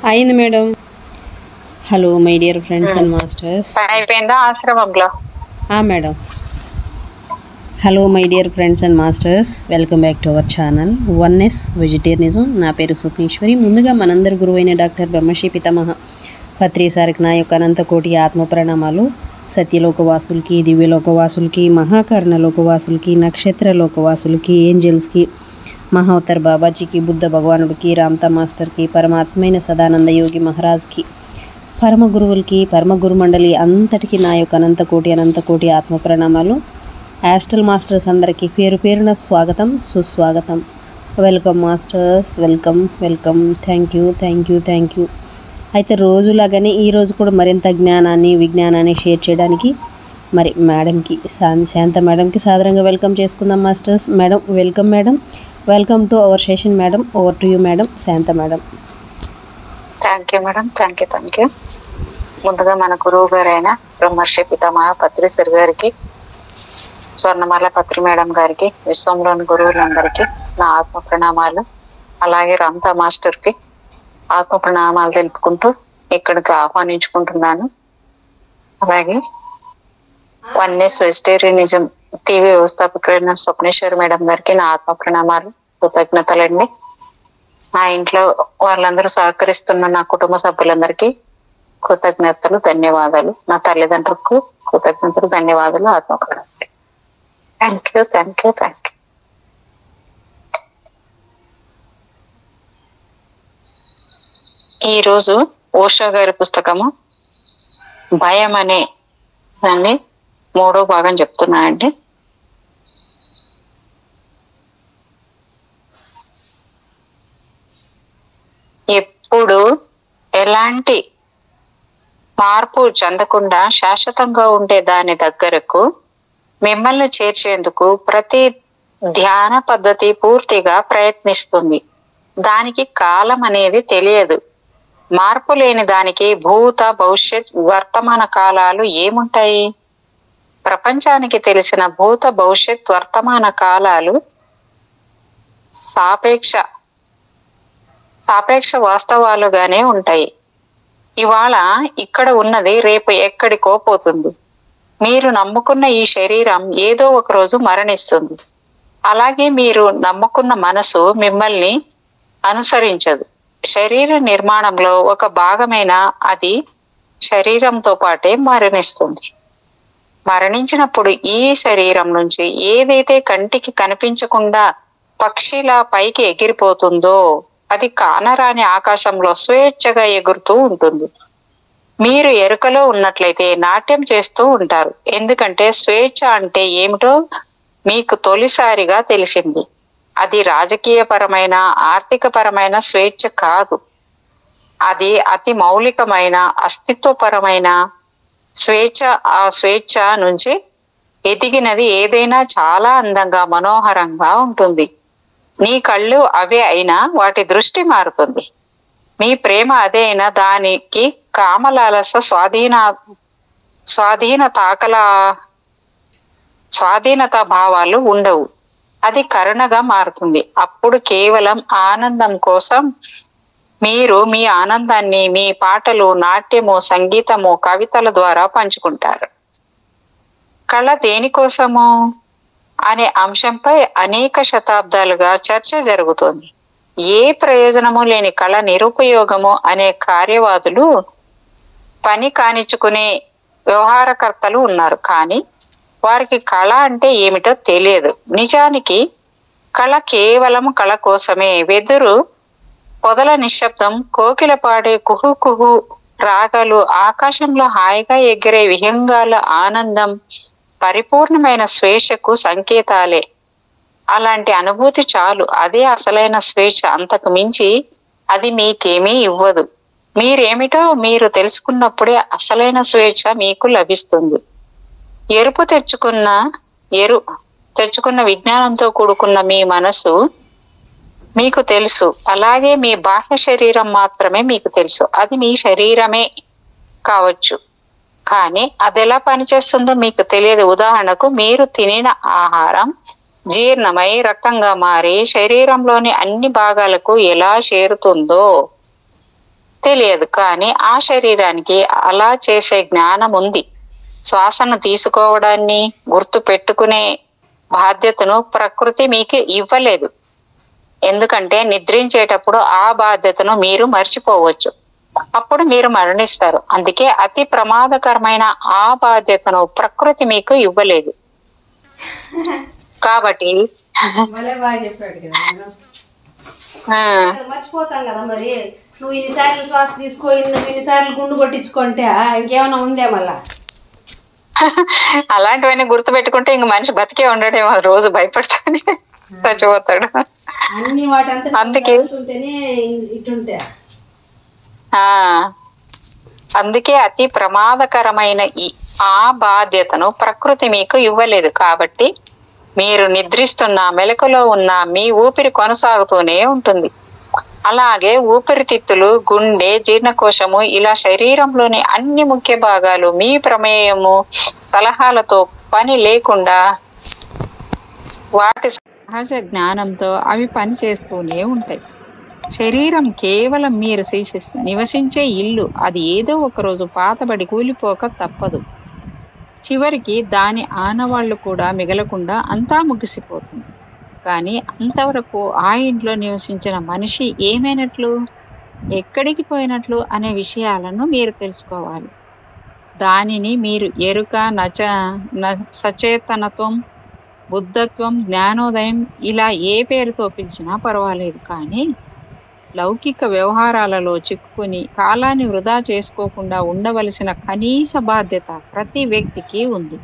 అయింది madam. Hello my dear friends and masters. అయిపోయిందా ఆశ్రమంలో? Madam. Hello my dear friends and masters, welcome back to our channel oneness vegetarianism. నా పేరు స్వప్నేశ్వరి. ముందుగా మనందరి గురువైన డాక్టర్ బ్రహ్మశ్రీ పితామహ పత్రి సార్కి నా యొక్క అనంతకోటి ఆత్మ ప్రణామాలు. సత్యలోకవాసులకి, దివ్యలోకవాసులకి, మహాకర్ణ లోకవాసులకి, నక్షత్ర లోకవాసులకి, ఏంజల్స్కి, మహావతార్ బాబాజీకి, బుద్ధ భగవానుడికి, రామ్తా మాస్టర్కి, పరమాత్మైన సదానంద యోగి మహారాజ్కి, పరమ గురువులకి, పరమ గురు మండలి అంతటికి నా యొక్క అనంతకోటి ఆత్మ ప్రణామాలు. యాస్ట్రల్ మాస్టర్స్ అందరికీ పేరు పేరున స్వాగతం, సుస్వాగతం. Welcome masters, welcome. Thank you. అయితే రోజులాగానే ఈరోజు కూడా మరింత జ్ఞానాన్ని, విజ్ఞానాన్ని షేర్ చేయడానికి మరి మేడంకి, శాంత మేడంకి సాదరంగా వెల్కమ్ చేసుకుందాం masters. Madam welcome. Welcome to our session madam. Over to you madam. Shanta madam. Thank you madam. Thank you. ముందుగా మన గురువు గారైన బ్రహ్మర్షి పితామహ పత్రి సార్ గారికి, స్వర్ణమాల పత్రి మేడం గారికి, విశ్వంలోని గురువులందరికీ నా ఆత్మ ప్రణామాలు. అలాగే రామ్తా మాస్టర్కి ఆత్మ ప్రణామాలు తెలుపుకుంటూ ఇక్కడికి ఆహ్వానించుకుంటున్నాను. అలాగే oneness vegetarianism TV వ్యవస్థాపకులైన Swapneshwari madam గారికి నా ఆత్మ ప్రణామాలు, కృతజ్ఞతలండి. నా ఇంట్లో వాళ్ళందరూ సహకరిస్తున్న నా కుటుంబ సభ్యులందరికీ కృతజ్ఞతలు, ధన్యవాదాలు. నా తల్లిదండ్రులకు కృతజ్ఞతలు, ధన్యవాదాలు, ఆత్మ ప్రణామాలు. Thank you. ఈరోజు ఓషో గారి పుస్తకము భయం అనే దాన్ని 3వ భాగం చెప్తున్నానండి. ఎప్పుడు ఎలాంటి మార్పు చెందకుండా శాశ్వతంగా ఉండే దాని దగ్గరకు మిమ్మల్ని చేర్చేందుకు ప్రతి ధ్యాన పద్ధతి పూర్తిగా ప్రయత్నిస్తుంది. దానికి కాలం అనేది తెలియదు. మార్పు లేని దానికి భూత, భవిష్యత్, వర్తమాన కాలాలు ఏముంటాయి? ప్రపంచానికి తెలిసిన భూత, భవిష్యత్, వర్తమాన కాలాలు సాపేక్ష వాస్తవాలుగానే ఉంటాయి. ఇవాళ ఇక్కడ ఉన్నది రేపు ఎక్కడికో పోతుంది. మీరు నమ్ముకున్న ఈ శరీరం ఏదో ఒక రోజు మరణిస్తుంది. అలాగే మీరు నమ్ముకున్న మనసు మిమ్మల్ని అనుసరించదు. శరీర నిర్మాణంలో ఒక భాగమైన అది శరీరంతో పాటే మరణిస్తుంది. మరణించినప్పుడు ఈ శరీరం నుంచి ఏదైతే కంటికి కనిపించకుండా పక్షిలా పైకి ఎగిరిపోతుందో అది కానరాని ఆకాశంలో స్వేచ్ఛగా ఎగురుతూ ఉంటుంది. మీరు ఎరుకలో ఉన్నట్లయితే నాట్యం చేస్తూ ఉంటారు. ఎందుకంటే స్వేచ్ఛ అంటే ఏమిటో మీకు తొలిసారిగా తెలిసింది. అది రాజకీయపరమైన, ఆర్థికపరమైన స్వేచ్ఛ కాదు. అది అతి మౌలికమైన, అస్తిత్వపరమైన స్వేచ్ఛ. ఆ స్వేచ్ఛ నుంచి ఎదిగినది ఏదైనా చాలా అందంగా, మనోహరంగా ఉంటుంది. నీ కళ్ళు అవే అయినా వాటి దృష్టి మారుతుంది. మీ ప్రేమ అదే అయినా దానికి కామలాలస, స్వాధీనత భావాలు ఉండవు. అది కరుణగా మారుతుంది. అప్పుడు కేవలం ఆనందం కోసం మీరు మీ ఆనందాన్ని మీ పాటలు, నాట్యము, సంగీతము, కవితల ద్వారా పంచుకుంటారు. కళ దేనికోసము అనే అంశంపై అనేక శతాబ్దాలుగా చర్చ జరుగుతోంది. ఏ ప్రయోజనము లేని కళ నిరుపయోగము అనే కార్యవాదులు, పని కానిచ్చుకునే వ్యవహారకర్తలు ఉన్నారు. కానీ వారికి కళ అంటే ఏమిటో తెలియదు. నిజానికి కళ కేవలం కళ కోసమే. వెదురు పొదల నిశ్శబ్దం, కోకిల పాడే కుహు రాగాలు, ఆకాశంలో హాయిగా ఎగిరే విహంగాల ఆనందం పరిపూర్ణమైన స్వేచ్ఛకు సంకేతాలే. అలాంటి అనుభూతి చాలు. అదే అసలైన స్వేచ్ఛ. అంతకు మించి అది మీకేమీ ఇవ్వదు. మీరేమిటో మీరు తెలుసుకున్నప్పుడే అసలైన స్వేచ్ఛ మీకు లభిస్తుంది. తెచ్చుకున్న విజ్ఞానంతో కూడుకున్న మీ మనసు మీకు తెలుసు. అలాగే మీ బాహ్య శరీరం మాత్రమే మీకు తెలుసు. అది మీ శరీరమే కావచ్చు, కానీ అది ఎలా పనిచేస్తుందో మీకు తెలియదు. ఉదాహరణకు, మీరు తినిన ఆహారం జీర్ణమై రక్తంగా మారి శరీరంలోని అన్ని భాగాలకు ఎలా చేరుతుందో తెలియదు. కానీ ఆ శరీరానికి అలా చేసే జ్ఞానం ఉంది. శ్వాసను తీసుకోవడాన్ని గుర్తు పెట్టుకునే బాధ్యతను ప్రకృతి మీకు ఇవ్వలేదు. ఎందుకంటే నిద్రించేటప్పుడు ఆ బాధ్యతను మీరు మర్చిపోవచ్చు. అప్పుడు మీరు మరణిస్తారు. అందుకే అతి ప్రమాదకరమైన ఆ బాధ్యతను ప్రకృతి మీకు ఇవ్వలేదు. కాబట్టి మర్చిపోతాం కదా మరి. నువ్వు ఇన్నిసార్లు శ్వాస తీసుకో, ఇన్నిసార్లు గుండు కొట్టించుకుంటే ఇంకేమైనా ఉందే మళ్ళా? అలాంటివన్నీ గుర్తు పెట్టుకుంటే ఇంక మనిషి బతికే ఉండడేమో, రోజు భయపడుతూనే చచ్చిపోతాడు. అన్ని వాటంతా అందుకే ఇటుంటే అందుకే అతి ప్రమాదకరమైన ఆ బాధ్యతను ప్రకృతి మీకు ఇవ్వలేదు. కాబట్టి మీరు నిద్రిస్తున్న మెలకులో ఉన్న మీ ఊపిరి కొనసాగుతూనే ఉంటుంది. అలాగే ఊపిరితిత్తులు, గుండె, జీర్ణకోశము ఇలా శరీరంలోని అన్ని ముఖ్య భాగాలు మీ ప్రమేయము, సలహాలతో పని లేకుండా వాటి సహజ జ్ఞానంతో అవి పని చేస్తూనే ఉంటాయి. శరీరం కేవలం మీరు నివసించే ఇల్లు. అది ఏదో ఒకరోజు పాతబడి కూలిపోక తప్పదు. చివరికి దాని ఆనవాళ్లు కూడా మిగలకుండా అంతా ముగిసిపోతుంది. కానీ అంతవరకు ఆ ఇంట్లో నివసించిన మనిషి ఏమైనట్లు, ఎక్కడికి పోయినట్లు అనే విషయాలను మీరు తెలుసుకోవాలి. దానిని మీరు ఎరుక, సచేతనత్వం, బుద్ధత్వం, జ్ఞానోదయం ఇలా ఏ పేరుతో పిలిచినా పర్వాలేదు. కానీ లౌకిక వ్యవహారాలలో చిక్కుకుని కాలాన్ని వృధా చేసుకోకుండా ఉండవలసిన కనీస బాధ్యత ప్రతి వ్యక్తికి ఉంది.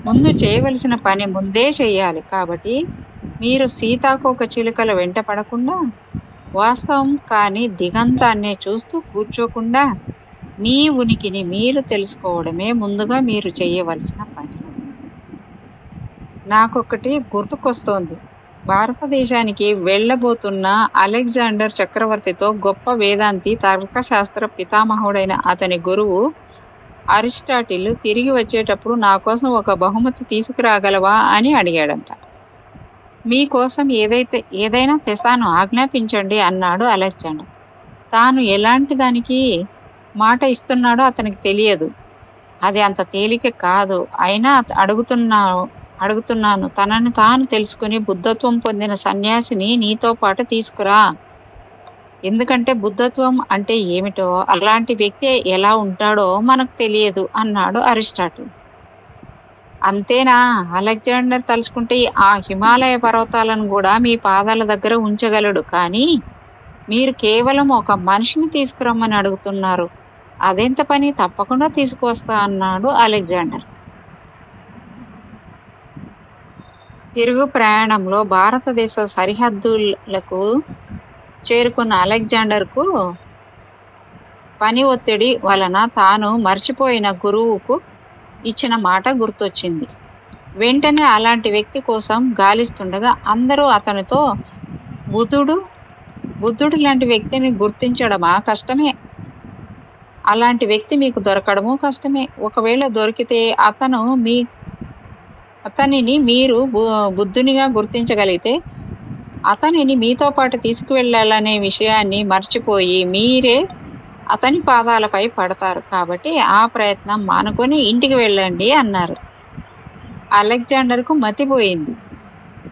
ముందు చేయవలసిన పని ముందే చేయాలి. కాబట్టి మీరు సీతాకోక చిలుకల వెంట పడకుండా, వాస్తవం కాని దిగంతాన్నే చూస్తూ కూర్చోకుండా మీ ఉనికిని మీరు తెలుసుకోవడమే ముందుగా మీరు చేయవలసిన పని. నాకొకటి గుర్తుకొస్తోంది. భారతదేశానికి వెళ్ళబోతున్న అలెగ్జాండర్ చక్రవర్తితో గొప్ప వేదాంతి, తర్కశాస్త్ర పితామహుడైన అతని గురువు అరిస్టాటిల్ తిరిగి వచ్చేటప్పుడు నా కోసం ఒక బహుమతి తీసుకురాగలవా అని అడిగాడంట. మీకోసం ఏదైనా తెస్తాను, ఆజ్ఞాపించండి అన్నాడు అలెగ్జాండర్. తాను ఎలాంటి దానికి మాట ఇస్తున్నాడో అతనికి తెలియదు. అది అంత తేలిక కాదు. అయినా అడుగుతున్నాను, తనని తాను తెలుసుకుని బుద్ధత్వం పొందిన సన్యాసిని నీతో పాటు తీసుకురా. ఎందుకంటే బుద్ధత్వం అంటే ఏమిటో, అలాంటి వ్యక్తి ఎలా ఉంటాడో మనకు తెలియదు అన్నాడు అరిస్టాటిల్. అంతేనా? అలెగ్జాండర్ తలుచుకుంటే ఆ హిమాలయ పర్వతాలను కూడా మీ పాదాల దగ్గర ఉంచగలడు. కానీ మీరు కేవలం ఒక మనిషిని తీసుకురమ్మని అడుగుతున్నారు. అదెంత పని? తప్పకుండా తీసుకువస్తా అన్నాడు అలెగ్జాండర్. తిరుగు ప్రయాణంలో భారతదేశ సరిహద్దులకు చేరుకున్న అలెగ్జాండర్కు పని ఒత్తిడి వలన తాను మర్చిపోయిన గురువుకు ఇచ్చిన మాట గుర్తొచ్చింది. వెంటనే అలాంటి వ్యక్తి కోసం గాలిస్తుండగా అందరూ అతనితో, బుద్ధుడు లాంటి వ్యక్తిని గుర్తించడమా కష్టమే, అలాంటి వ్యక్తి మీకు దొరకడము కష్టమే. ఒకవేళ దొరికితే అతనిని మీరు బుద్ధునిగా గుర్తించగలిగితే అతనిని మీతో పాటు తీసుకువెళ్ళాలనే విషయాన్ని మర్చిపోయి మీరే అతని పాదాలపై పడతారు. కాబట్టి ఆ ప్రయత్నం మానుకొని ఇంటికి వెళ్ళండి అన్నారు. అలెగ్జాండర్కు మతిపోయింది.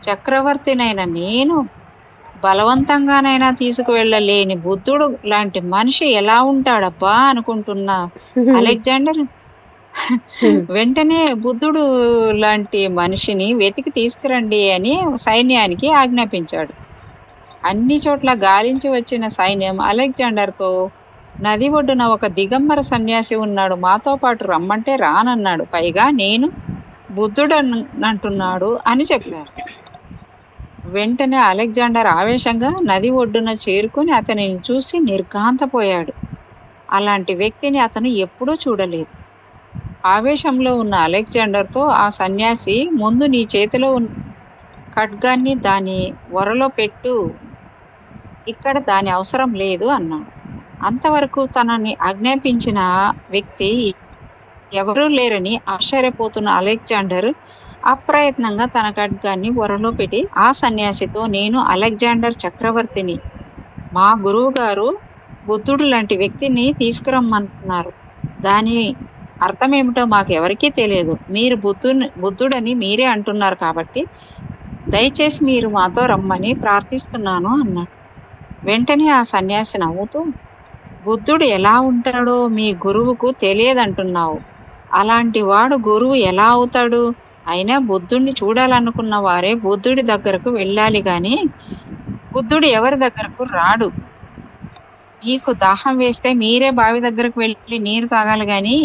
చక్రవర్తినైన నేను బలవంతంగానైనా తీసుకువెళ్ళలేని బుద్ధుడు లాంటి మనిషి ఎలా ఉంటాడబ్బా అనుకుంటున్నా అలెగ్జాండర్ వెంటనే బుద్ధుడు లాంటి మనిషిని వెతికి తీసుకురండి అని సైన్యానికి ఆజ్ఞాపించాడు. అన్ని చోట్ల గాలించి వచ్చిన సైన్యం అలెగ్జాండర్తో, నది ఒడ్డున ఒక దిగంబర సన్యాసి ఉన్నాడు, మాతో పాటు రమ్మంటే రానన్నాడు, పైగా నేను బుద్ధుడనంటున్నాడు అని చెప్పారు. వెంటనే అలెగ్జాండర్ ఆవేశంగా నది ఒడ్డున చేరుకుని అతనిని చూసి నిర్ఘాంతపోయాడు. అలాంటి వ్యక్తిని అతను ఎప్పుడూ చూడలేదు. ఆవేశంలో ఉన్న అలెగ్జాండర్తో ఆ సన్యాసి, ముందు నీ చేతిలో ఖడ్గాన్ని దాని వరలో పెట్టు, ఇక్కడ దాని అవసరం లేదు అన్నాడు. అంతవరకు తనని ఆజ్ఞాపించిన వ్యక్తి ఎవరూ లేరని ఆశ్చర్యపోతున్న అలెగ్జాండర్ అప్రయత్నంగా తన ఖడ్గాన్ని వరలో పెట్టి ఆ సన్యాసితో, నేను అలెగ్జాండర్ చక్రవర్తిని, మా గురువు గారు బుద్ధుడు లాంటి వ్యక్తిని తీసుకురమ్మంటున్నారు. దాని అర్థం ఏమిటో మాకు ఎవరికీ తెలియదు. మీరు బుద్ధుడని మీరే అంటున్నారు కాబట్టి దయచేసి మీరు మాతో రమ్మని ప్రార్థిస్తున్నాను అన్నాడు. వెంటనే ఆ సన్యాసి నవ్వుతూ, బుద్ధుడు ఎలా ఉంటాడో మీ గురువుకు తెలియదంటున్నావు. అలాంటి వాడు గురువు ఎలా అవుతాడు? అయినా బుద్ధుడిని చూడాలనుకున్న వారే బుద్ధుడి దగ్గరకు వెళ్ళాలి గాని బుద్ధుడు ఎవరి దగ్గరకు రాడు. మీకు దాహం వేస్తే మీరే బావి దగ్గరకు వెళ్ళి నీరు తాగాలి గాని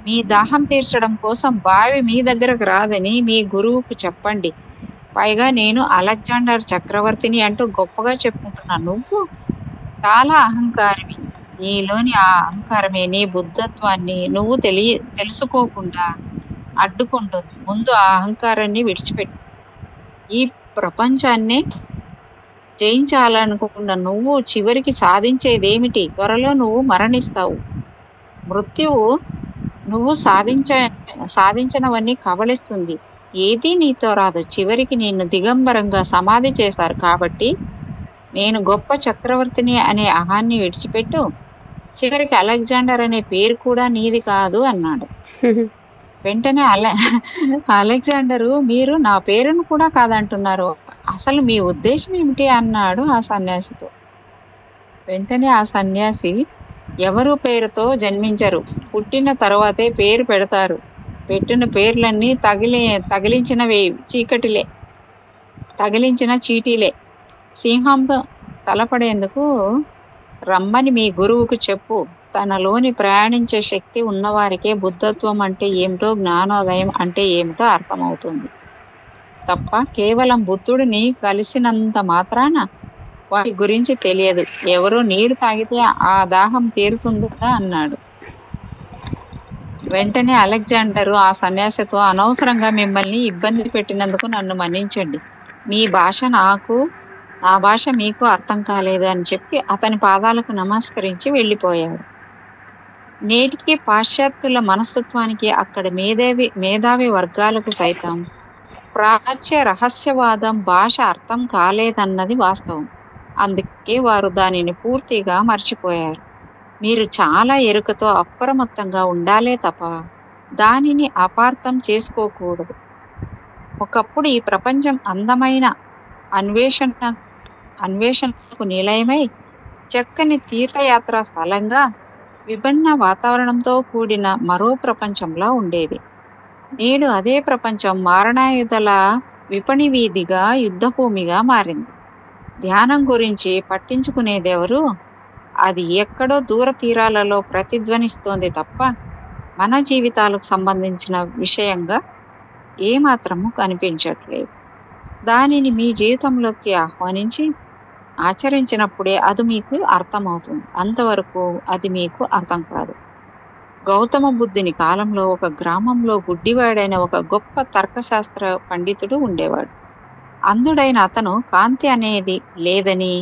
మీ దాహం తీర్చడం కోసం బావి మీ దగ్గరకు రాదని మీ గురువుకు చెప్పండి. పైగా నేను అలెగ్జాండర్ చక్రవర్తిని అంటూ గొప్పగా చెప్పుకుంటున్నాను. నువ్వు చాలా అహంకారివి. నీలోని ఆ అహంకారమే నీ బుద్ధత్వాన్ని నువ్వు తెలుసుకోకుండా అడ్డుకుంటుంది. ముందు ఆ అహంకారాన్ని విడిచిపెట్టు. ఈ ప్రపంచాన్ని జయించాలనుకున్న నువ్వు చివరికి సాధించేదేమిటి? త్వరలో నువ్వు మరణిస్తావు. మృత్యువు నువ్వు సాధించినవన్నీ కబళిస్తుంది. ఏదీ నీతో రాదు. చివరికి నిన్ను దిగంబరంగా సమాధి చేశారు. కాబట్టి నేను గొప్ప చక్రవర్తిని అనే అహాన్ని విడిచిపెట్టు. చివరికి అలెగ్జాండర్ అనే పేరు కూడా నీది కాదు అన్నాడు. వెంటనే అలెగ్జాండరు, మీరు నా పేరును కూడా కాదంటున్నారు. అసలు మీ ఉద్దేశం ఏమిటి అన్నాడు ఆ సన్యాసితో. వెంటనే ఆ సన్యాసి, ఎవరు పేరుతో జన్మించరు, పుట్టిన తర్వాతే పేరు పెడతారు. పెట్టిన పేర్లన్నీ తగిలించినవే చీకటిలే, తగిలించిన చీటీలే. సింహంతో తలపడేందుకు రమ్మని మీ గురువుకు చెప్పు. తనలోని ప్రయాణించే శక్తి ఉన్నవారికే బుద్ధత్వం అంటే ఏమిటో, జ్ఞానోదయం అంటే ఏమిటో అర్థమవుతుంది తప్ప కేవలం బుద్ధుడిని కలిసినంత మాత్రాన వాటి గురించి తెలియదు. ఎవరో నీరు తాగితే ఆ దాహం తీరుతుందా అన్నాడు. వెంటనే అలెగ్జాండరు ఆ సన్యాసితో, అనవసరంగా మిమ్మల్ని ఇబ్బంది పెట్టినందుకు నన్ను మన్నించండి. మీ భాష నాకు, నా భాష మీకు అర్థం కాలేదు అని చెప్పి అతని పాదాలకు నమస్కరించి వెళ్ళిపోయాడు. నేటికి పాశ్చాత్యుల మనస్తత్వానికి, అక్కడ మేధావి వర్గాలకు సైతం ప్రాచ్య రహస్యవాదం భాష అర్థం కాలేదన్నది వాస్తవం. అందుకే వారు దానిని పూర్తిగా మర్చిపోయారు. మీరు చాలా ఎరుకతో అప్రమత్తంగా ఉండాలే తప్ప దానిని అపార్థం చేసుకోకూడదు. ఒకప్పుడు ఈ ప్రపంచం అందమైన అన్వేషణకు నిలయమై చక్కని తీర్థయాత్రా స్థలంగా విభిన్న వాతావరణంతో కూడిన మరో ప్రపంచంలా ఉండేది. నేడు అదే ప్రపంచం మారణాయుధాల విపణి వీధిగా, యుద్ధభూమిగా మారింది. ధ్యానం గురించి పట్టించుకునేదెవరు? అది ఎక్కడో దూర తీరాలలో ప్రతిధ్వనిస్తోంది తప్ప మన జీవితాలకు సంబంధించిన విషయంగా ఏమాత్రము కనిపించట్లేదు. దానిని మీ జీవితంలోకి ఆహ్వానించి ఆచరించినప్పుడే అది మీకు అర్థమవుతుంది. అంతవరకు అది మీకు అర్థం కాదు. గౌతమ బుద్ధుని కాలంలో ఒక గ్రామంలో గుడ్డివాడైన ఒక గొప్ప తర్కశాస్త్ర పండితుడు ఉండేవాడు. అంధుడైన అతను కాంతి అనేది లేదని,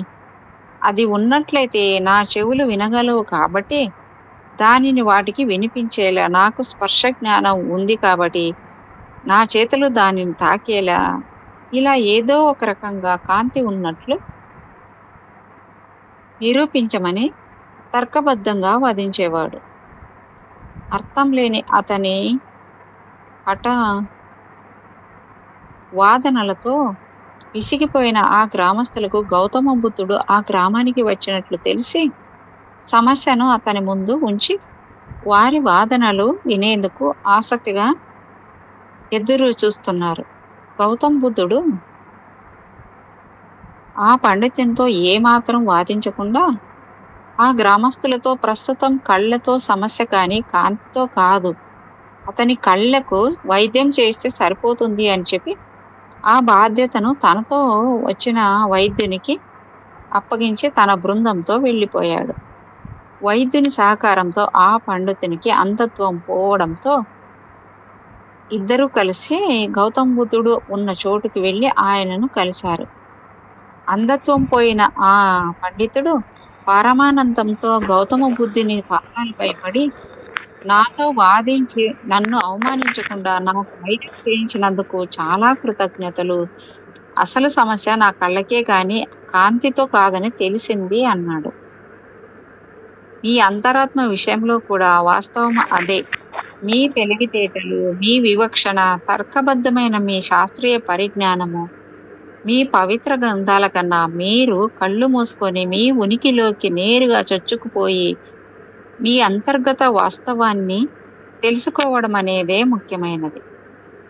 అది ఉన్నట్లయితే నా చెవులు వినగలవు కాబట్టి దానిని వాటికి వినిపించేలా నాకు స్పర్శ జ్ఞానం ఉంది కాబట్టి నా చేతులు దానిని తాకేలా, ఇలా ఏదో ఒక రకంగా కాంతి ఉన్నట్లు నిరూపించమని తర్కబద్ధంగా వాదించేవాడు. అర్థం లేని అతని వాదనలతో విసిగిపోయిన ఆ గ్రామస్తులకు గౌతమ బుద్ధుడు ఆ గ్రామానికి వచ్చినట్లు తెలిసి సమస్యను అతని ముందు ఉంచి వారి వాదనలు వినేందుకు ఆసక్తిగా ఎదురు చూస్తున్నారు. గౌతమ బుద్ధుడు ఆ పండితునితో ఏమాత్రం వాదించకుండా ఆ గ్రామస్తులతో, ప్రస్తుతం కళ్ళతో సమస్య కానీ కాంతితో కాదు, అతని కళ్ళకు వైద్యం చేస్తే సరిపోతుంది అని చెప్పి ఆ బాధ్యతను తనతో వచ్చిన వైద్యునికి అప్పగించి తన బృందంతో వెళ్ళిపోయాడు. వైద్యుని సహకారంతో ఆ పండితునికి అంధత్వం పోవడంతో ఇద్దరూ కలిసి గౌతమ బుద్ధుడు ఉన్న చోటుకి వెళ్ళి ఆయనను కలిశారు. అంధత్వం పోయిన ఆ పండితుడు పరమానందంతో గౌతమ బుద్ధుని పాదాలపై పడి, నాతో వాదించి నన్ను అవమానించకుండా నాకు వైద్యం చేయించినందుకు చాలా కృతజ్ఞతలు. అసలు సమస్య నా కళ్ళకే కానీ కాంతితో కాదని తెలిసింది అన్నాడు. మీ అంతరాత్మ విషయంలో కూడా వాస్తవం అదే. మీ తెలివితేటలు, మీ వివక్షణ, తర్కబద్ధమైన మీ శాస్త్రీయ పరిజ్ఞానము, మీ పవిత్ర గ్రంథాల కన్నా మీరు కళ్ళు మూసుకొని మీ ఉనికిలోకి నేరుగా చొచ్చుకుపోయి మీ అంతర్గత వాస్తవాన్ని తెలుసుకోవడం అనేదే ముఖ్యమైనది.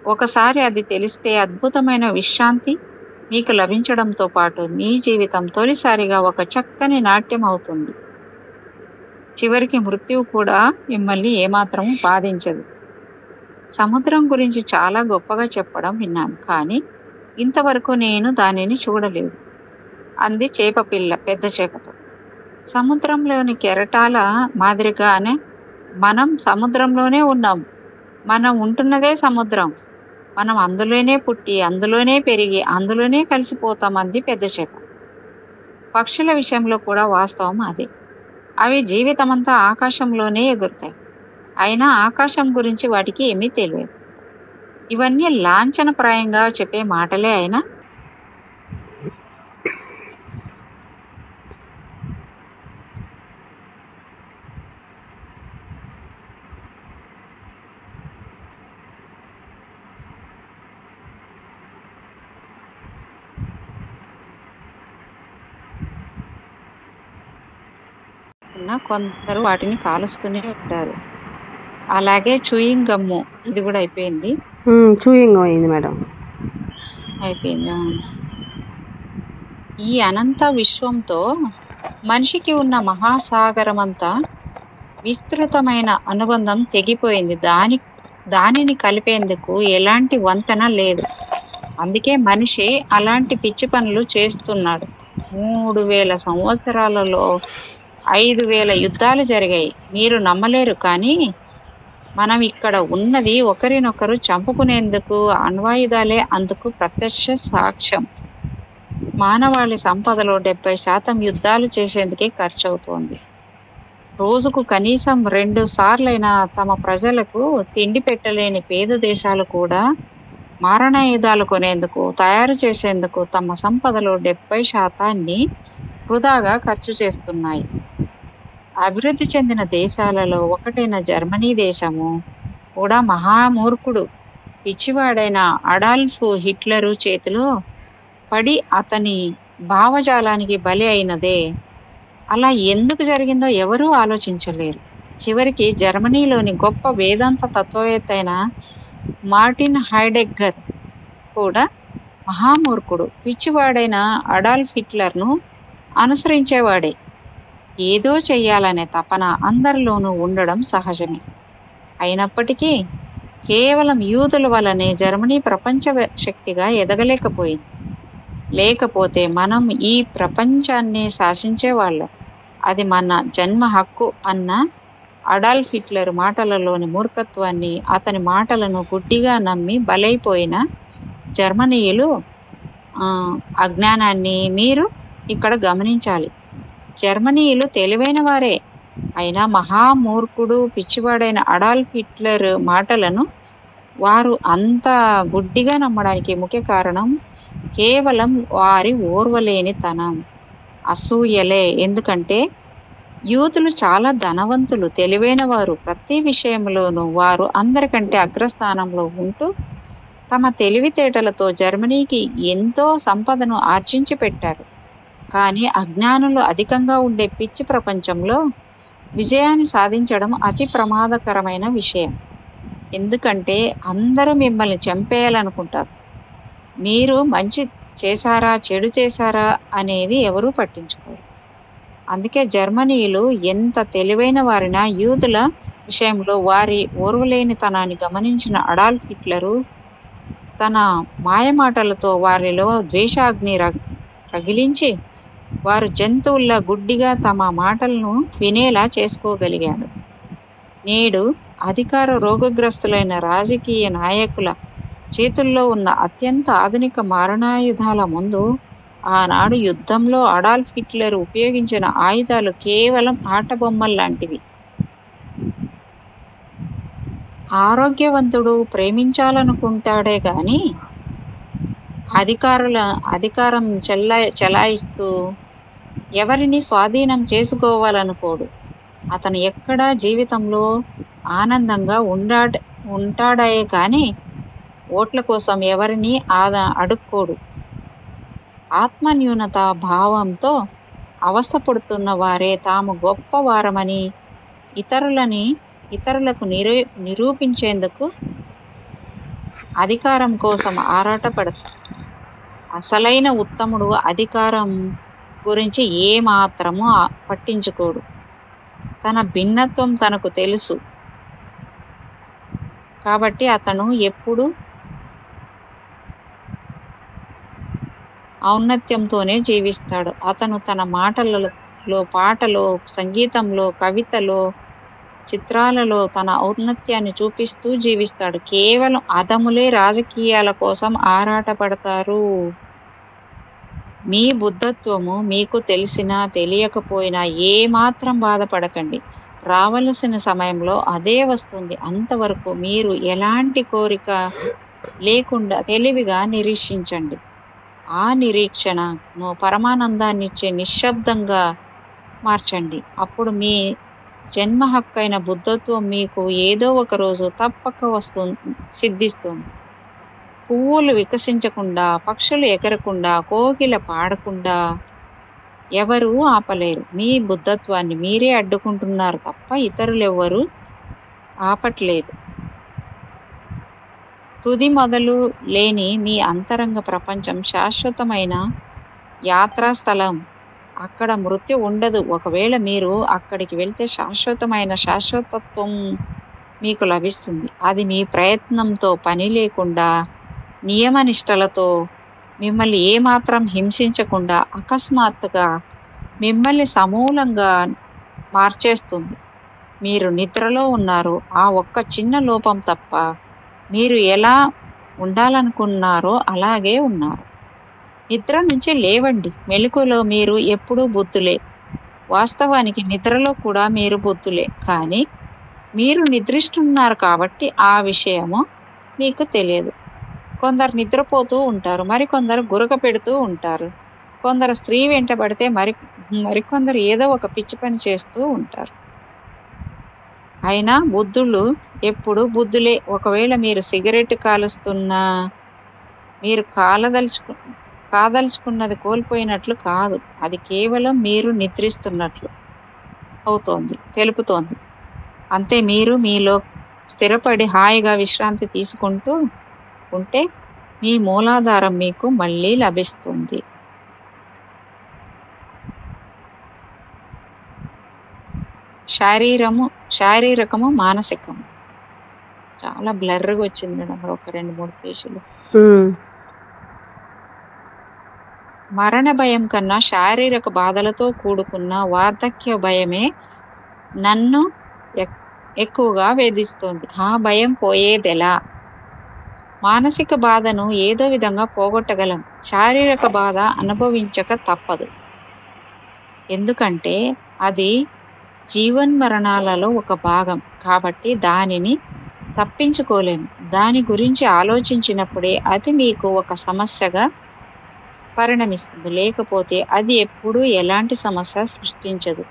ఒకసారి అది తెలిస్తే అద్భుతమైన విశ్రాంతి మీకు లభించడంతో పాటు మీ జీవితం తొలిసారిగా ఒక చక్కని నాట్యం అవుతుంది. చివరికి మృత్యువు కూడా మిమ్మల్ని ఏమాత్రము బాధించదు. సముద్రం గురించి చాలా గొప్పగా చెప్పడం విన్నాను, కానీ ఇంతవరకు నేను దానిని చూడలేదు అంది చేపపిల్ల పెద్ద చేపతో. సముద్రంలోని కెరటాల మాదిరిగానే మనం సముద్రంలోనే ఉన్నాం. మనం ఉంటున్నదే సముద్రం. మనం అందులోనే పుట్టి, అందులోనే పెరిగి, అందులోనే కలిసిపోతాం అంది పెద్ద చేప. పక్షుల విషయంలో కూడా వాస్తవం అదే. అవి జీవితమంతా ఆకాశంలోనే ఎగురుతాయి. అయినా ఆకాశం గురించి వాటికి ఏమీ తెలియదు. ఇవన్నీ లాంఛనప్రాయంగా చెప్పే మాటలే అయినా కొందరు వాటిని కాలుస్తూనే ఉంటారు. అలాగే చూయింగ్ గమ్ము ఇది కూడా అయిపోయింది. చూయింగ్ అయింది మేడం. అయిపోయింది. ఈ అనంత విశ్వంతో మనిషికి ఉన్న మహాసాగరమంతా విస్తృతమైన అనుబంధం తెగిపోయింది. దానిని కలిపేందుకు ఎలాంటి వంతెన లేదు. అందుకే మనిషి అలాంటి పిచ్చి పనులు చేస్తున్నాడు. 3000 సంవత్సరాలలో 5000 యుద్ధాలు జరిగాయి. మీరు నమ్మలేరు, కానీ మనం ఇక్కడ ఉన్నది ఒకరినొకరు చంపుకునేందుకు అణ్వాయుధాలే అందుకు ప్రత్యక్ష సాక్ష్యం. మానవాళి సంపదలో 70% యుద్ధాలు చేసేందుకే ఖర్చు అవుతోంది. రోజుకు కనీసం 2 సార్లైనా తమ ప్రజలకు తిండి పెట్టలేని పేద దేశాలు కూడా మారణాయుధాలు కొనేందుకు, తయారు చేసేందుకు తమ సంపదలో 70% వృధాగా ఖర్చు చేస్తున్నాయి. అభివృద్ధి చెందిన దేశాలలో ఒకటైన జర్మనీ దేశము కూడా మహామూర్ఖుడు, పిచ్చివాడైన అడాల్ఫ్ హిట్లరు చేతిలో పడి అతని భావజాలానికి బలి అయినదే. అలా ఎందుకు జరిగిందో ఎవరూ ఆలోచించలేరు. చివరికి జర్మనీలోని గొప్ప వేదాంత తత్వవేత్త అయిన మార్టిన్ హైడెగ్గర్ కూడా మహామూర్ఖుడు, పిచ్చివాడైన అడాల్ఫ్ హిట్లర్ను అనుసరించేవాడే. ఏదో చెయ్యాలనే తపన అందరిలోనూ ఉండడం సహజమే. అయినప్పటికీ కేవలం యూదుల వల్లనే జర్మనీ ప్రపంచ శక్తిగా ఎదగలేకపోయింది. లేకపోతే మనం ఈ ప్రపంచాన్ని శాసించేవాళ్ళం. అది మన జన్మ హక్కు అన్న అడాల్ఫ్ హిట్లర్ మాటలలోని మూర్ఖత్వాన్ని, అతని మాటలను గుడ్డిగా నమ్మి బలైపోయిన జర్మనీయులు అజ్ఞానాన్ని మీరు ఇక్కడ గమనించాలి. జర్మనీయులు తెలివైన వారే, అయినా మహామూర్ఖుడు, పిచ్చివాడైన అడాల్ఫ్ హిట్లర్ మాటలను వారు అంత గుడ్డిగా నమ్మడానికి ముఖ్య కారణం కేవలం వారి ఓర్వలేనితనం, అసూయలే. ఎందుకంటే యూదులు చాలా ధనవంతులు, తెలివైన వారు. ప్రతి విషయంలోనూ వారు అందరికంటే అగ్రస్థానంలో ఉంటూ తమ తెలివితేటలతో జర్మనీకి ఎంతో సంపదను ఆర్జించి పెట్టారు. కానీ అజ్ఞానులు అధికంగా ఉండే పిచ్చి ప్రపంచంలో విజయాన్ని సాధించడం అతి ప్రమాదకరమైన విషయం. ఎందుకంటే అందరూ మిమ్మల్ని చంపేయాలనుకుంటారు. మీరు మంచి చేశారా, చెడు చేశారా అనేది ఎవరూ పట్టించుకోరు. అందుకే జర్మనీయులు ఎంత తెలివైన వారైనా యూదుల విషయంలో వారి ఓర్వలేనితనాన్ని గమనించిన అడాల్ఫ్ హిట్లరు తన మాయమాటలతో వారిలో ద్వేషాగ్ని రగిలించి వారు జంతువుల్లా గుడ్డిగా తమ మాటలను వినేలా చేసుకోగలిగాడు. నేడు అధికార రోగగ్రస్తులైన రాజకీయ నాయకుల చేతుల్లో ఉన్న అత్యంత ఆధునిక మారణాయుధాల ముందు ఆనాడు యుద్ధంలో అడాల్ఫ్ హిట్లర్ ఉపయోగించిన ఆయుధాలు కేవలం ఆటబొమ్మల్లాంటివి. ఆరోగ్యవంతుడు ప్రేమించాలనుకుంటాడే గాని అధికారం చెలాయిస్తూ ఎవరిని స్వాధీనం చేసుకోవాలనుకోడు. అతను ఎక్కడా జీవితంలో ఆనందంగా ఉంటాడే కానీ ఓట్ల కోసం ఎవరిని అడుక్కోడు. ఆత్మన్యూనత భావంతో అవస్థపడుతున్న వారే తాము గొప్పవారమని ఇతరులకు నిరూపించేందుకు అధికారం కోసం ఆరాటపడతారు. అసలైన ఉత్తముడు అధికారం గురించి ఏమాత్రము పట్టించుకోడు. తన భిన్నత్వం తనకు తెలుసు కాబట్టి అతను ఎప్పుడు ఔన్నత్యంతోనే జీవిస్తాడు. అతను తన మాటలలో, పాటలో, సంగీతంలో, కవితలో, చిత్రాలలో తన ఔన్నత్యాన్ని చూపిస్తూ జీవిస్తాడు. కేవలం అధములే రాజకీయాల కోసం ఆరాటపడతారు. మీ బుద్ధత్వము మీకు తెలిసినా తెలియకపోయినా ఏమాత్రం బాధపడకండి. రావలసిన సమయంలో అదే వస్తుంది. అంతవరకు మీరు ఎలాంటి కోరిక లేకుండా తెలివిగా నిరీక్షించండి. ఆ నిరీక్షణను పరమానందాన్నిచ్చే నిశ్శబ్దంగా మార్చండి. అప్పుడు మీ జన్మ హక్కైన బుద్ధత్వం మీకు ఏదో ఒక రోజు తప్పక సిద్ధిస్తుంది. పువ్వులు వికసించకుండా, పక్షులు ఎగరకుండా, కోకిల పాడకుండా ఎవరూ ఆపలేరు. మీ బుద్ధత్వాన్ని మీరే అడ్డుకుంటున్నారు తప్ప ఇతరులెవ్వరూ ఆపట్లేదు. తుది మొదలు లేని మీ అంతరంగ ప్రపంచం శాశ్వతమైన యాత్రా స్థలం. అక్కడ మృత్యు ఉండదు. ఒకవేళ మీరు అక్కడికి వెళ్తే శాశ్వతత్వం మీకు లభిస్తుంది. అది మీ ప్రయత్నంతో పని లేకుండా, నియమనిష్టలతో, మిమ్మల్ని ఏమాత్రం హింసించకుండా అకస్మాత్తుగా మిమ్మల్ని సమూలంగా మార్చేస్తుంది. మీరు నిద్రలో ఉన్నారు. ఆ ఒక్క చిన్న లోపం తప్ప మీరు ఎలా ఉండాలనుకున్నారో అలాగే ఉన్నారు. నిద్ర నుంచి లేవండి. మెలకువలో మీరు ఎప్పుడూ బుద్ధులే. వాస్తవానికి నిద్రలో కూడా మీరు బుద్ధులే. కానీ మీరు నిద్రిస్తున్నారు కాబట్టి ఆ విషయము మీకు తెలియదు. కొందరు నిద్రపోతూ ఉంటారు, మరికొందరు గురక పెడుతూ ఉంటారు. కొందరు స్త్రీ వెంటబడితే మరికొందరు ఏదో ఒక పిచ్చి పని చేస్తూ ఉంటారు. అయినా బుద్ధులు ఎప్పుడు బుద్ధులే. ఒకవేళ మీరు సిగరెట్ కాలుస్తున్నా మీరు కాదలుచుకున్నది కోల్పోయినట్లు కాదు. అది కేవలం మీరు నిద్రిస్తున్నట్లు తెలుపుతోంది. అంతే. మీరు మీలో స్థిరపడి హాయిగా విశ్రాంతి తీసుకుంటూ ఉంటే మీ మూలాధారం మీకు మళ్ళీ లభిస్తుంది. శారీరకము, మానసికము. చాలా బ్లర్గా వచ్చింది మేడం. ఒక 2-3 పేజీలు. మరణ భయం కన్నా శారీరక బాధలతో కూడుకున్న వార్ధక్య భయమే నన్ను ఎక్కువగా వేధిస్తోంది. ఆ భయం పోయేదెలా? మానసిక బాధను ఏదో విధంగా పోగొట్టగలం. శారీరక బాధ అనుభవించక తప్పదు. ఎందుకంటే అది జీవన్మరణాలలో ఒక భాగం కాబట్టి దానిని తప్పించుకోలేము. దాని గురించి ఆలోచించినప్పుడే అది మీకు ఒక సమస్యగా పరిణమిస్తుంది. లేకపోతే అది ఎప్పుడూ ఎలాంటి సమస్య సృష్టించదు.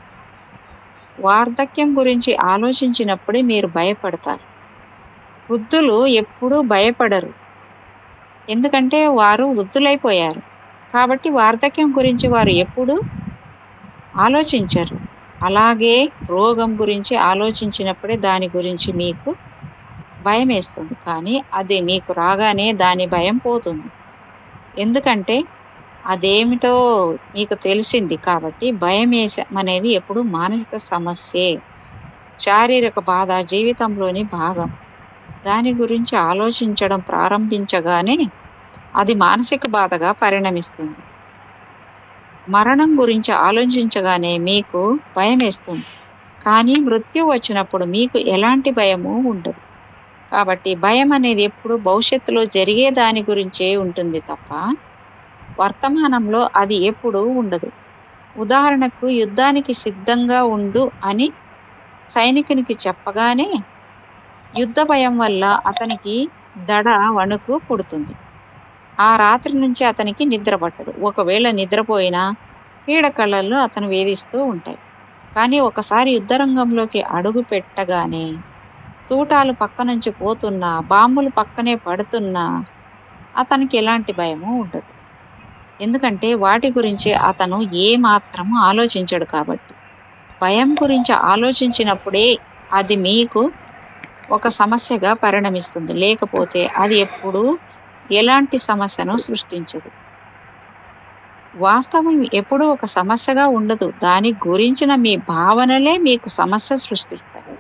వార్ధక్యం గురించి ఆలోచించినప్పుడే మీరు భయపడతారు. వృద్ధులు ఎప్పుడూ భయపడరు. ఎందుకంటే వారు వృద్ధులైపోయారు. కాబట్టి వార్ధక్యం గురించి వారు ఎప్పుడూ ఆలోచించరు. అలాగే రోగం గురించి ఆలోచించినప్పుడే దాని గురించి మీకు భయం వేస్తుంది. కానీ అది మీకు రాగానే దాని భయం పోతుంది. ఎందుకంటే అదేమిటో మీకు తెలిసింది కాబట్టి. భయం అనేది ఎప్పుడు మానసిక సమస్యే. శారీరక బాధ జీవితంలోని భాగం. దాని గురించి ఆలోచించడం ప్రారంభించగానే అది మానసిక బాధగా పరిణమిస్తుంది. మరణం గురించి ఆలోచించగానే మీకు భయం వేస్తుంది. కానీ మృత్యు వచ్చినప్పుడు మీకు ఎలాంటి భయము ఉండదు. కాబట్టి భయం అనేది ఎప్పుడు భవిష్యత్తులో జరిగే దాని గురించే ఉంటుంది తప్ప వర్తమానంలో అది ఎప్పుడూ ఉండదు. ఉదాహరణకు యుద్ధానికి సిద్ధంగా ఉండు అని సైనికునికి చెప్పగానే యుద్ధ భయం వల్ల అతనికి దడ వణుకు పుడుతుంది. ఆ రాత్రి నుంచి అతనికి నిద్ర పట్టదు. ఒకవేళ నిద్రపోయినా పీడకలలు అతను వేధిస్తూ ఉంటాయి. కానీ ఒకసారి యుద్ధరంగంలోకి అడుగు పెట్టగానే తూటాలు పక్క నుంచి పోతున్నా, బాంబులు పక్కనే పడుతున్నా అతనికి ఎలాంటి భయము ఉండదు. ఎందుకంటే వాటి గురించి అతను ఏమాత్రము ఆలోచించడు కాబట్టి. భయం గురించి ఆలోచించినప్పుడే అది మీకు ఒక సమస్యగా పరిణమిస్తుంది. లేకపోతే అది ఎప్పుడూ ఎలాంటి సమస్యను సృష్టించదు. వాస్తవం ఎప్పుడూ ఒక సమస్యగా ఉండదు. దాని గురించిన మీ భావనలే మీకు సమస్య సృష్టిస్తాయి.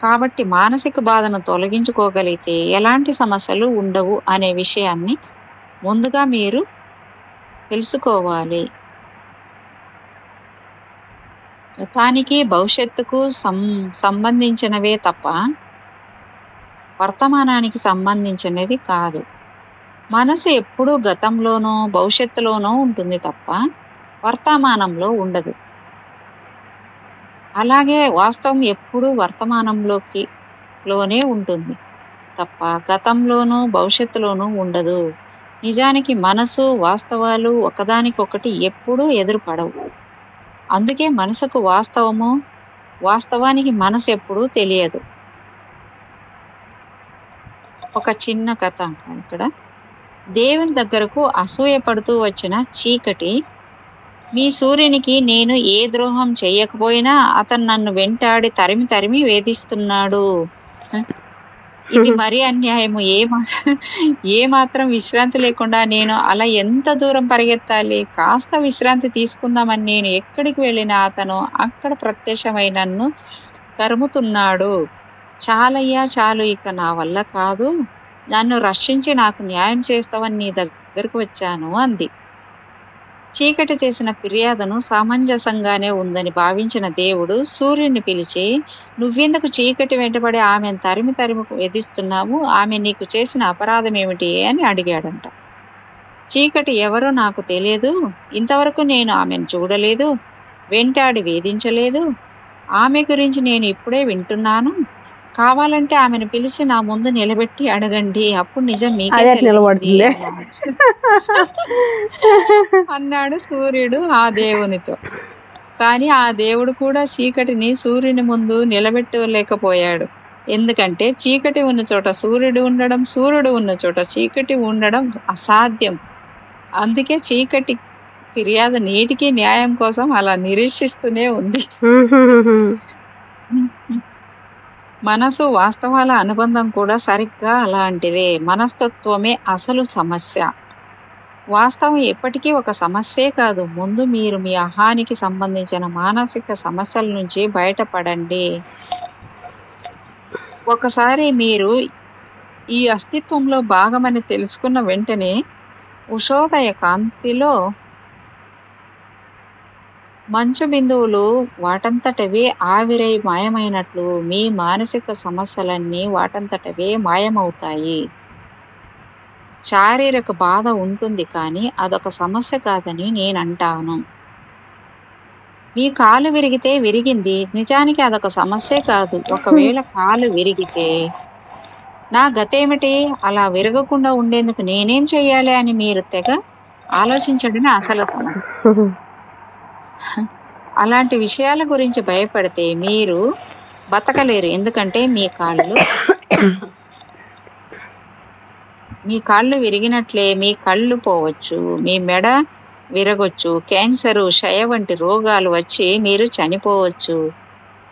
కాబట్టి మానసిక బాధను తొలగించుకోగలిగితే ఎలాంటి సమస్యలు ఉండవు అనే విషయాన్ని ముందుగా మీరు తెలుసుకోవాలి. గతానికి భవిష్యత్తుకు సంబంధించినవే తప్ప వర్తమానానికి సంబంధించినది కాదు. మనసు ఎప్పుడూ గతంలోనో భవిష్యత్తులోనో ఉంటుంది తప్ప వర్తమానంలో ఉండదు. అలాగే వాస్తవం ఎప్పుడూ వర్తమానంలోనే ఉంటుంది తప్ప గతంలోనూ భవిష్యత్తులోనూ ఉండదు. నిజానికి మనసు వాస్తవాలు ఒకదానికొకటి ఎప్పుడూ ఎదురుపడవు. అందుకే మనసుకు వాస్తవానికి మనసు ఎప్పుడూ తెలియదు. ఒక చిన్న కథ ఇక్కడ. దేవుని దగ్గరకు అసూయ పడుతూ వచ్చిన చీకటి, మీ సూర్యునికి నేను ఏ ద్రోహం చెయ్యకపోయినా అతను నన్ను వెంటాడి తరిమి వేధిస్తున్నాడు. ఇది మరీ అన్యాయము. ఏ మాత్రం విశ్రాంతి లేకుండా నేను అలా ఎంత దూరం పరిగెత్తాలి? కాస్త విశ్రాంతి తీసుకుందామని నేను ఎక్కడికి వెళ్ళినా అతను అక్కడ ప్రత్యక్షమై నన్ను తరుముతున్నాడు. చాలయ్యా చాలు, ఇక నా వల్ల కాదు. నన్ను రక్షించి నాకు న్యాయం చేస్తావని నీ దగ్గరకు వచ్చాను అంది. చీకటి చేసిన ఫిర్యాదును సమంజసంగానే ఉందని భావించిన దేవుడు సూర్యుని పిలిచి, నువ్వెందుకు చీకటి వెంటబడి ఆమెను తరిమి వేధిస్తున్నావు? ఆమె నీకు చేసిన అపరాధం ఏమిటి అని అడిగాడంట. చీకటి ఎవరో నాకు తెలియదు. ఇంతవరకు నేను ఆమెను చూడలేదు, వెంటాడి వేధించలేదు. ఆమె గురించి నేను ఇప్పుడే వింటున్నాను. కావాలంటే ఆమెను పిలిచి నా ముందు నిలబెట్టి అడగండి, అప్పుడు నిజం మీకే తెలుస్తుంది అన్నాడు సూర్యుడు ఆ దేవునితో. కానీ ఆ దేవుడు కూడా చీకటిని సూర్యుని ముందు నిలబెట్టలేకపోయాడు. ఎందుకంటే చీకటి ఉన్న చోట సూర్యుడు ఉండడం, సూర్యుడు ఉన్న చోట చీకటి ఉండడం అసాధ్యం. అందుకే చీకటి ఫిర్యాదు నేటికి న్యాయం కోసం అలా నిరీక్షిస్తూనే ఉంది. మనసు వాస్తవాల అనుబంధం కూడా సరిగ్గా అలాంటిదే. మనస్తత్వమే అసలు సమస్య. వాస్తవం ఎప్పటికీ ఒక సమస్యే కాదు. ముందు మీరు మీ అహానికి సంబంధించిన మానసిక సమస్యల నుంచి బయటపడండి. ఒకసారి మీరు ఈ అస్తిత్వంలో భాగమని తెలుసుకున్న వెంటనే ఉషోదయ కాంతిలో మంచు బిందువులు వాటంతటవే ఆవిరై మాయమైనట్లు మీ మానసిక సమస్యలన్నీ వాటంతటవే మాయమవుతాయి. శారీరక బాధ ఉంటుంది, కానీ అదొక సమస్య కాదని నేనంటాను. మీ కాలు విరిగితే విరిగింది, నిజానికి అదొక సమస్యే కాదు. ఒకవేళ కాలు విరిగితే నా గతేమిటి, అలా విరగకుండా ఉండేందుకు నేనేం చెయ్యాలి అని మీరు తెగ ఆలోచించడమే అసలుతనం. అలాంటి విషయాల గురించి భయపడితే మీరు బతకలేరు. ఎందుకంటే మీ కాళ్ళు విరిగినట్లే మీ కళ్ళు పోవచ్చు, మీ మెడ విరగొచ్చు, క్యాన్సరు, క్షయ వంటి రోగాలు వచ్చి మీరు చనిపోవచ్చు.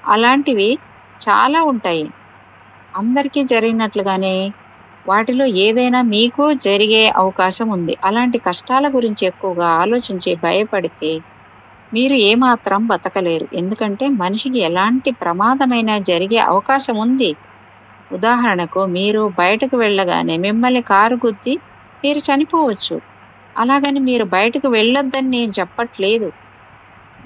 అలాంటివి చాలా ఉంటాయి. అందరికీ జరిగినట్లుగానే వాటిలో ఏదైనా మీకు జరిగే అవకాశం ఉంది. అలాంటి కష్టాల గురించి ఎక్కువగా ఆలోచించి భయపడితే మీరు ఏమాత్రం బతకలేరు. ఎందుకంటే మనిషికి ఎలాంటి ప్రమాదమైనా జరిగే అవకాశం ఉంది. ఉదాహరణకు, మీరు బయటకు వెళ్ళగానే మిమ్మల్ని కారు గుద్ది మీరు చనిపోవచ్చు. అలాగని మీరు బయటకు వెళ్ళొద్దని నేను చెప్పట్లేదు.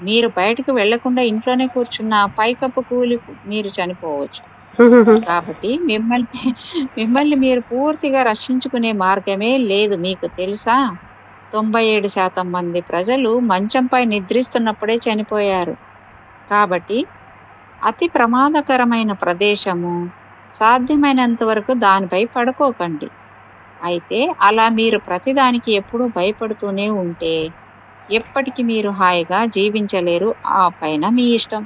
మీరు బయటకు వెళ్లకుండా ఇంట్లోనే కూర్చున్న పైకప్పు కూలి మీరు చనిపోవచ్చు. కాబట్టి మిమ్మల్ని మీరు పూర్తిగా రక్షించుకునే మార్గమే లేదు. మీకు తెలుసా, 97% మంది ప్రజలు మంచంపై నిద్రిస్తున్నప్పుడే చనిపోయారు. కాబట్టి అతి ప్రమాదకరమైన ప్రదేశము, సాధ్యమైనంత వరకు దానిపై పడుకోకండి. అయితే అలా మీరు ప్రతిదానికి ఎప్పుడూ భయపడుతూనే ఉంటే ఎప్పటికీ మీరు హాయిగా జీవించలేరు. ఆ పైన మీ ఇష్టం.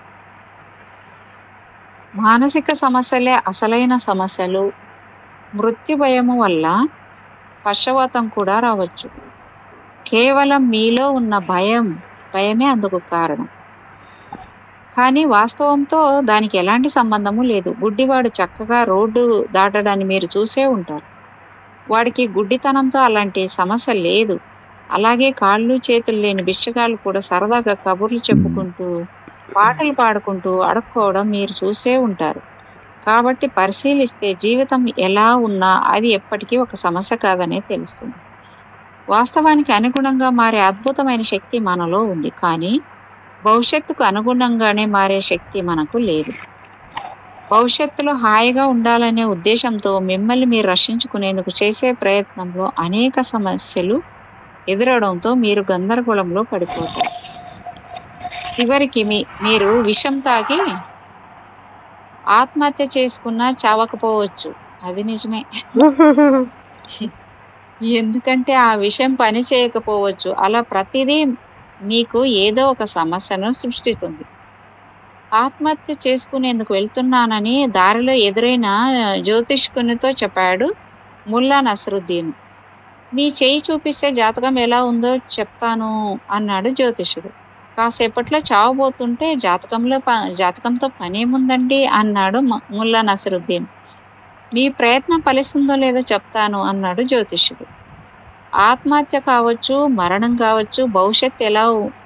మానసిక సమస్యలే అసలైన సమస్యలు. మృత్యు భయము వల్ల పక్షవాతం కూడా రావచ్చు. కేవలం మీలో ఉన్న భయమే అందుకు కారణం. కానీ వాస్తవంతో దానికి ఎలాంటి సంబంధము లేదు. గుడ్డివాడు చక్కగా రోడ్డు దాటడాన్ని మీరు చూసే ఉంటారు. వాడికి గుడ్డితనంతో అలాంటి సమస్య లేదు. అలాగే కాళ్ళు చేతులు లేని బిచ్చగాళ్ళు కూడా సరదాగా కబుర్లు చెప్పుకుంటూ, పాటలు పాడుకుంటూ అడుక్కోవడం మీరు చూసే ఉంటారు. కాబట్టి పరిశీలిస్తే జీవితం ఎలా ఉన్నా అది ఎప్పటికీ ఒక సమస్య కాదనే తెలుస్తుంది. వాస్తవానికి అనుగుణంగా మారే అద్భుతమైన శక్తి మనలో ఉంది. కానీ భవిష్యత్తుకు అనుగుణంగానే మారే శక్తి మనకు లేదు. భవిష్యత్తులో హాయిగా ఉండాలనే ఉద్దేశంతో మిమ్మల్ని మీరు రక్షించుకునేందుకు చేసే ప్రయత్నంలో అనేక సమస్యలు ఎదురవడంతో మీరు గందరగోళంలో పడిపోతారు. చివరికి మీరు విషం తాగి ఆత్మహత్య చేసుకున్నా చావకపోవచ్చు. అది నిజమే. ఎందుకంటే ఆ విషయం పని చేయకపోవచ్చు. అలా ప్రతిదీ మీకు ఏదో ఒక సమస్యను సృష్టిస్తుంది. ఆత్మహత్య చేసుకునేందుకు వెళ్తున్నానని దారిలో ఎదురైన జ్యోతిష్కునితో చెప్పాడు ముల్లా నసరుద్దీన్. మీ చేయి చూపిస్తే జాతకం ఎలా ఉందో చెప్తాను అన్నాడు జ్యోతిష్యుడు. కాసేపట్లో చావబోతుంటే జాతకంతో పనేముందండి అన్నాడు ముల్లా నసరుద్దీన్. మీ ప్రయత్నం ఫలిస్తుందో లేదో చెప్తాను అన్నాడు జ్యోతిష్యుడు. ఆత్మహత్య కావచ్చు, మరణం కావచ్చు, భవిష్యత్తు ఎలా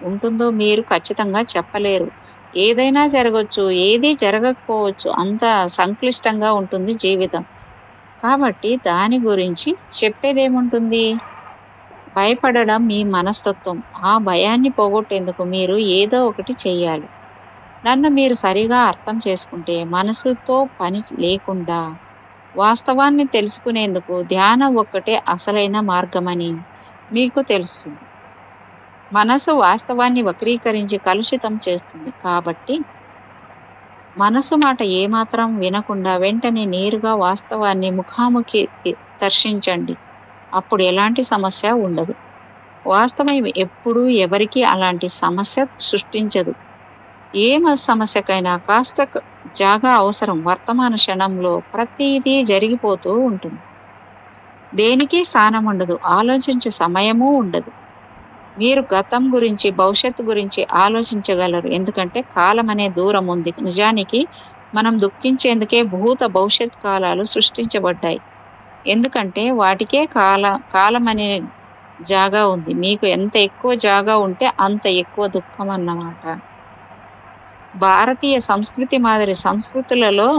ఉంటుందో మీరు ఖచ్చితంగా చెప్పలేరు. ఏదైనా జరగవచ్చు, ఏదీ జరగకపోవచ్చు. అంత సంక్లిష్టంగా ఉంటుంది జీవితం. కాబట్టి దాని గురించి చెప్పేదేముంటుంది? భయపడడం మీ మనస్తత్వం. ఆ భయాన్ని పోగొట్టేందుకు మీరు ఏదో ఒకటి చెయ్యాలి. నన్ను మీరు సరిగా అర్థం చేసుకుంటే మనసుతో పని లేకుండా వాస్తవాన్ని తెలుసుకునేందుకు ధ్యానం ఒక్కటే అసలైన మార్గమని మీకు తెలుస్తుంది. మనసు వాస్తవాన్ని వక్రీకరించి కలుషితం చేస్తుంది. కాబట్టి మనసు మాట ఏమాత్రం వినకుండా వెంటనే నేరుగా వాస్తవాన్ని ముఖాముఖి దర్శించండి. అప్పుడు ఎలాంటి సమస్య ఉండదు. వాస్తవం ఎప్పుడూ ఎవరికీ అలాంటి సమస్య సృష్టించదు. ఏ సమస్యకైనా కాస్త జాగా అవసరం. వర్తమాన క్షణంలో ప్రతిదీ జరిగిపోతూ ఉంటుంది. దేనికి స్థానం ఉండదు. ఆలోచించే సమయమూ ఉండదు. మీరు గతం గురించి, భవిష్యత్తు గురించి ఆలోచించగలరు. ఎందుకంటే కాలం అనే దూరం ఉంది. నిజానికి మనం దుఃఖించేందుకే భూత భవిష్యత్ కాలాలు సృష్టించబడ్డాయి. ఎందుకంటే వాటికే కాలం అనే జాగా ఉంది. మీకు ఎంత ఎక్కువ జాగా ఉంటే అంత ఎక్కువ దుఃఖం అన్నమాట. భారతీయ సంస్కృతి మాదిరి సంస్కృతులలో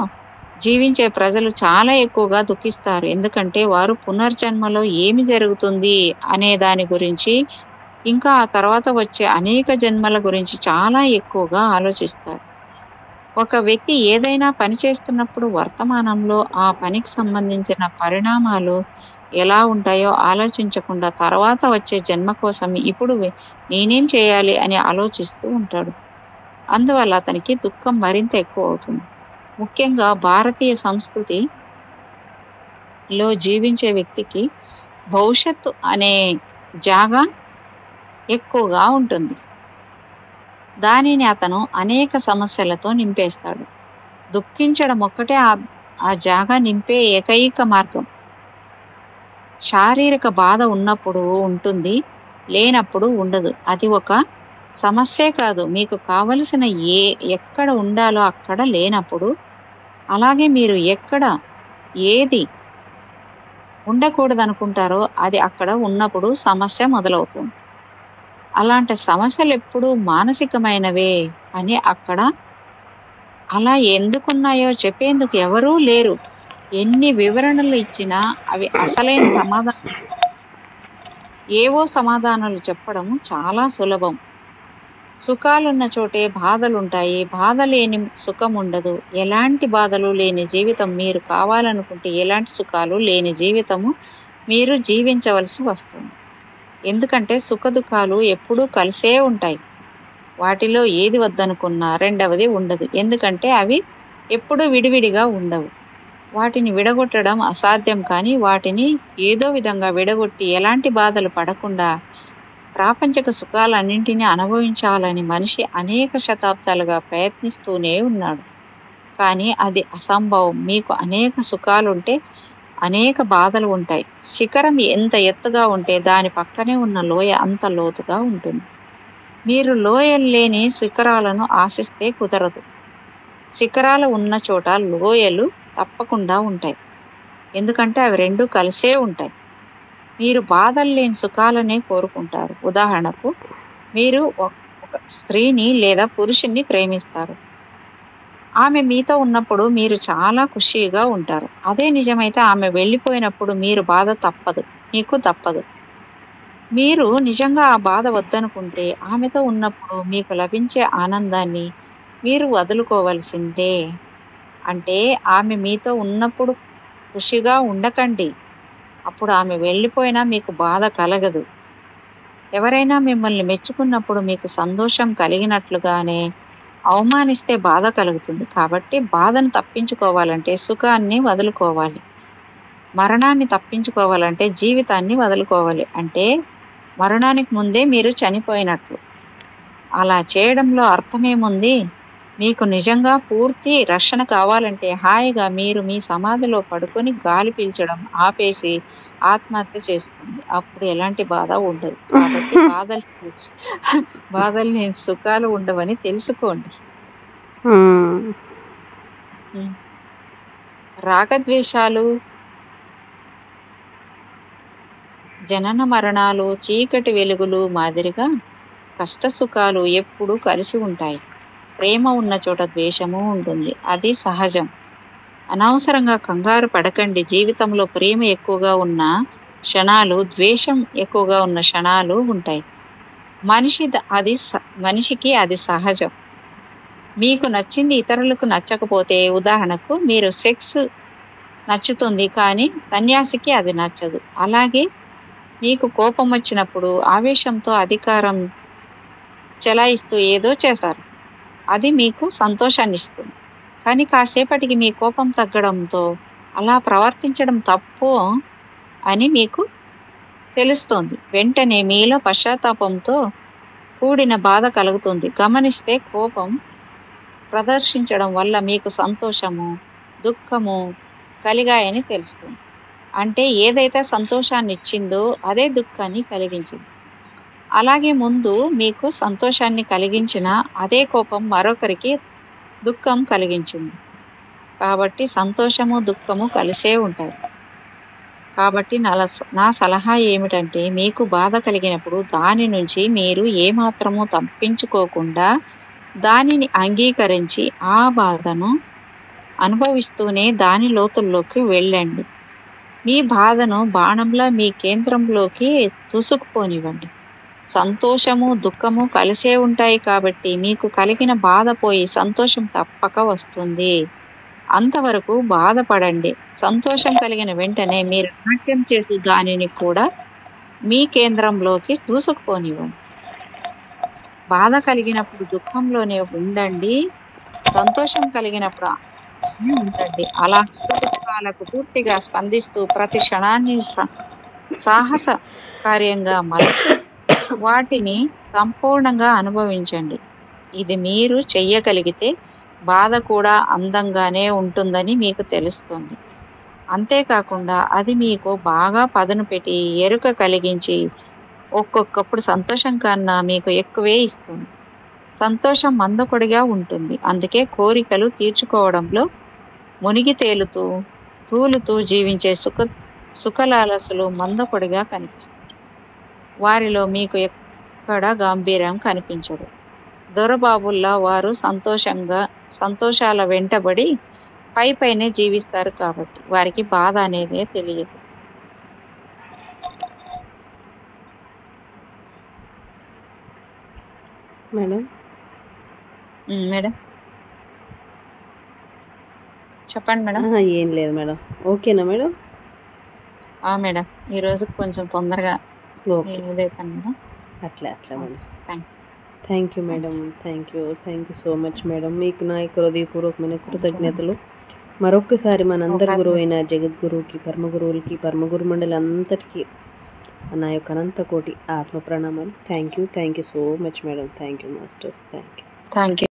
జీవించే ప్రజలు చాలా ఎక్కువగా దుఃఖిస్తారు. ఎందుకంటే వారు పునర్జన్మలో ఏమి జరుగుతుంది అనే దాని గురించి, ఇంకా ఆ తర్వాత వచ్చే అనేక జన్మల గురించి చాలా ఎక్కువగా ఆలోచిస్తారు. ఒక వ్యక్తి ఏదైనా పని చేస్తున్నప్పుడు వర్తమానంలో ఆ పనికి సంబంధించిన పరిణామాలు ఎలా ఉంటాయో ఆలోచించకుండా తర్వాత వచ్చే జన్మ కోసం ఇప్పుడు నేనేం చేయాలి అని ఆలోచిస్తూ ఉంటాడు. అందువల్ల అతనికి దుఃఖం మరింత ఎక్కువ అవుతుంది. ముఖ్యంగా భారతీయ సంస్కృతిలో జీవించే వ్యక్తికి భవిష్యత్తు అనే జాగా ఎక్కువగా ఉంటుంది. దానిని అతను అనేక సమస్యలతో నింపేస్తాడు. దుఃఖించడం ఒక్కటే ఆ జాగా నింపే ఏకైక మార్గం. శారీరక బాధ ఉన్నప్పుడు ఉంటుంది, లేనప్పుడు ఉండదు. అది ఒక సమస్యే కాదు. మీకు కావలసిన ఎక్కడ ఉండాలో అక్కడ లేనప్పుడు, అలాగే మీరు ఏది ఉండకూడదనుకుంటారో అది అక్కడ ఉన్నప్పుడు సమస్య మొదలవుతుంది. అలాంటి సమస్యలు ఎప్పుడూ మానసికమైనవే అని అక్కడ అలా ఎందుకున్నాయో చెప్పేందుకు ఎవరూ లేరు. ఎన్ని వివరణలు ఇచ్చినా అవి అసలైన సమాధానం. ఏవో సమాధానాలు చెప్పడం చాలా సులభం. సుఖాలున్న చోటే బాధలుంటాయి. బాధ లేని సుఖం ఉండదు. ఎలాంటి బాధలు లేని జీవితం మీరు కావాలనుకుంటే ఎలాంటి సుఖాలు లేని జీవితము మీరు జీవించవలసి వస్తుంది. ఎందుకంటే సుఖ దుఃఖాలు ఎప్పుడూ కలిసే ఉంటాయి. వాటిలో ఏది వద్దనుకున్నా రెండవది ఉండదు. ఎందుకంటే అవి ఎప్పుడూ విడివిడిగా ఉండవు. వాటిని విడగొట్టడం అసాధ్యం. కానీ వాటిని ఏదో విధంగా విడగొట్టి ఎలాంటి బాధలు పడకుండా ప్రాపంచిక సుఖాలన్నింటినీ అనుభవించాలని మనిషి అనేక శతాబ్దాలుగా ప్రయత్నిస్తూనే ఉన్నాడు. కానీ అది అసంభవం. మీకు అనేక సుఖాలుంటే అనేక బాధలు ఉంటాయి. శిఖరం ఎంత ఎత్తుగా ఉంటే దాని పక్కనే ఉన్న లోయ అంత లోతుగా ఉంటుంది. మీరు లోయలు లేని శిఖరాలను ఆశిస్తే కుదరదు. శిఖరాలు ఉన్న చోట లోయలు తప్పకుండా ఉంటాయి. ఎందుకంటే అవి రెండు కలిసే ఉంటాయి. మీరు బాధలు లేని సుఖాలనే కోరుకుంటారు. ఉదాహరణకు, మీరు ఒక స్త్రీని లేదా పురుషుణ్ణి ప్రేమిస్తారు. ఆమె మీతో ఉన్నప్పుడు మీరు చాలా ఖుషీగా ఉంటారు. అదే నిజమైతే ఆమె వెళ్ళిపోయినప్పుడు మీకు తప్పదు. మీరు నిజంగా ఆ బాధ వద్దనుకుంటే ఆమెతో ఉన్నప్పుడు మీకు లభించే ఆనందాన్ని మీరు వదులుకోవలసిందే. అంటే ఆమె మీతో ఉన్నప్పుడు ఖుషిగా ఉండకండి. అప్పుడు ఆమె వెళ్ళిపోయినా మీకు బాధ కలగదు. ఎవరైనా మిమ్మల్ని మెచ్చుకున్నప్పుడు మీకు సంతోషం కలిగినట్లుగానే అవమానిస్తే బాధ కలుగుతుంది. కాబట్టి బాధను తప్పించుకోవాలంటే సుఖాన్ని వదులుకోవాలి. మరణాన్ని తప్పించుకోవాలంటే జీవితాన్ని వదులుకోవాలి. అంటే మరణానికి ముందే మీరు చనిపోయినట్లు. అలా చేయడంలో అర్థమేముంది? మీకు నిజంగా పూర్తి రక్షణ కావాలంటే హాయిగా మీరు మీ సమాధిలో పడుకొని గాలి పీల్చడం ఆపేసి ఆత్మహత్య చేసుకోండి. అప్పుడు ఎలాంటి బాధ ఉండదు. కాబట్టి బాధలు లేని సుఖాలు ఉండవని తెలుసుకోండి. రాగద్వేషాలు, జనన మరణాలు, చీకటి వెలుగులు మాదిరిగా కష్ట సుఖాలు ఎప్పుడూ కలిసి ఉంటాయి. ప్రేమ ఉన్న చోట ద్వేషము ఉంటుంది. అది సహజం. అనవసరంగా కంగారు పడకండి. జీవితంలో ప్రేమ ఎక్కువగా ఉన్న క్షణాలు, ద్వేషం ఎక్కువగా ఉన్న క్షణాలు ఉంటాయి. మనిషికి అది సహజం. మీకు నచ్చింది ఇతరులకు నచ్చకపోతే, ఉదాహరణకు మీరు సెక్స్ నచ్చుతుంది కానీ సన్యాసికి అది నచ్చదు. అలాగే మీకు కోపం వచ్చినప్పుడు ఆవేశంతో అధికారం చెలాయిస్తూ ఏదో చేస్తారు. అది మీకు సంతోషాన్ని ఇస్తుంది. కానీ కాసేపటికి మీ కోపం తగ్గడంతో అలా ప్రవర్తించడం తప్పు అని మీకు తెలుస్తుంది. వెంటనే మీలో పశ్చాత్తాపంతో కూడిన బాధ కలుగుతుంది. గమనిస్తే కోపం ప్రదర్శించడం వల్ల మీకు సంతోషము, దుఃఖము కలిగాయని తెలుస్తుంది. అంటే ఏదైతే సంతోషాన్ని ఇచ్చిందో అదే దుఃఖాన్ని కలిగించింది. అలాగే ముందు మీకు సంతోషాన్ని కలిగించిన అదే కోపం మరొకరికి దుఃఖం కలిగించింది. కాబట్టి సంతోషము, దుఃఖము కలిసే ఉంటాయి. కాబట్టి నా సలహా ఏమిటంటే, మీకు బాధ కలిగినప్పుడు దాని నుంచి మీరు ఏమాత్రము తప్పించుకోకుండా దానిని అంగీకరించి ఆ బాధను అనుభవిస్తూనే దాని లోతుల్లోకి వెళ్ళండి. మీ బాధను బాణంలా మీ కేంద్రంలోకి దూసుకుపోనివ్వండి. సంతోషము, దుఃఖము కలిసే ఉంటాయి కాబట్టి మీకు కలిగిన బాధ పోయి సంతోషం తప్పక వస్తుంది. అంతవరకు బాధపడండి. సంతోషం కలిగిన వెంటనే మీరు నాట్యం చేసి దానిని కూడా మీ కేంద్రంలోకి దూసుకుపోనివ్వండి. బాధ కలిగినప్పుడు దుఃఖంలోనే ఉండండి. సంతోషం కలిగినప్పుడు ఉండండి. అలా సుఖదుఖాలకు పూర్తిగా స్పందిస్తూ ప్రతి క్షణాన్ని సాహస కార్యంగా మలచి వాటిని సంపూర్ణంగా అనుభవించండి. ఇది మీరు చెయ్యగలిగితే బాధ కూడా అందంగానే ఉంటుందని మీకు తెలుస్తుంది. అంతేకాకుండా అది మీకు బాగా పదును పెట్టి ఎరుక కలిగించి ఒక్కొక్కప్పుడు సంతోషం కన్నా మీకు ఎక్కువే ఇస్తుంది. సంతోషం మందకొడిగా ఉంటుంది. అందుకే కోరికలు తీర్చుకోవడంలో మునిగి తూలుతూ జీవించే సుఖలాలసులు మందకొడిగా కనిపిస్తారు. వారిలో మీకు ఎక్కడ గాంభీర్యం కనిపించదు. దొరబాబుల్లా వారు సంతోషాల వెంటబడి పైనే జీవిస్తారు కాబట్టి వారికి బాధ అనేదే తెలియదు. మేడం చెప్పండి మేడం. ఏం లేదు మేడం. ఓకేనా మేడం? మేడం ఈరోజు కొంచెం తొందరగా మేడం. అట్లా madam. Thank you madam. Thank you so much madam. మీకు నా యొక్క హృదయపూర్వకమైన కృతజ్ఞతలు. మరొక్కసారి మనందరి గురువు అయిన జగద్గురువుకి, పరమగురువులకి, పరమగురు మండలి అంతటికీ నా యొక్క అనంత కోటి ఆత్మ ప్రణామాలు. Thank you so much madam. Thank you masters. Thank you. Thank you.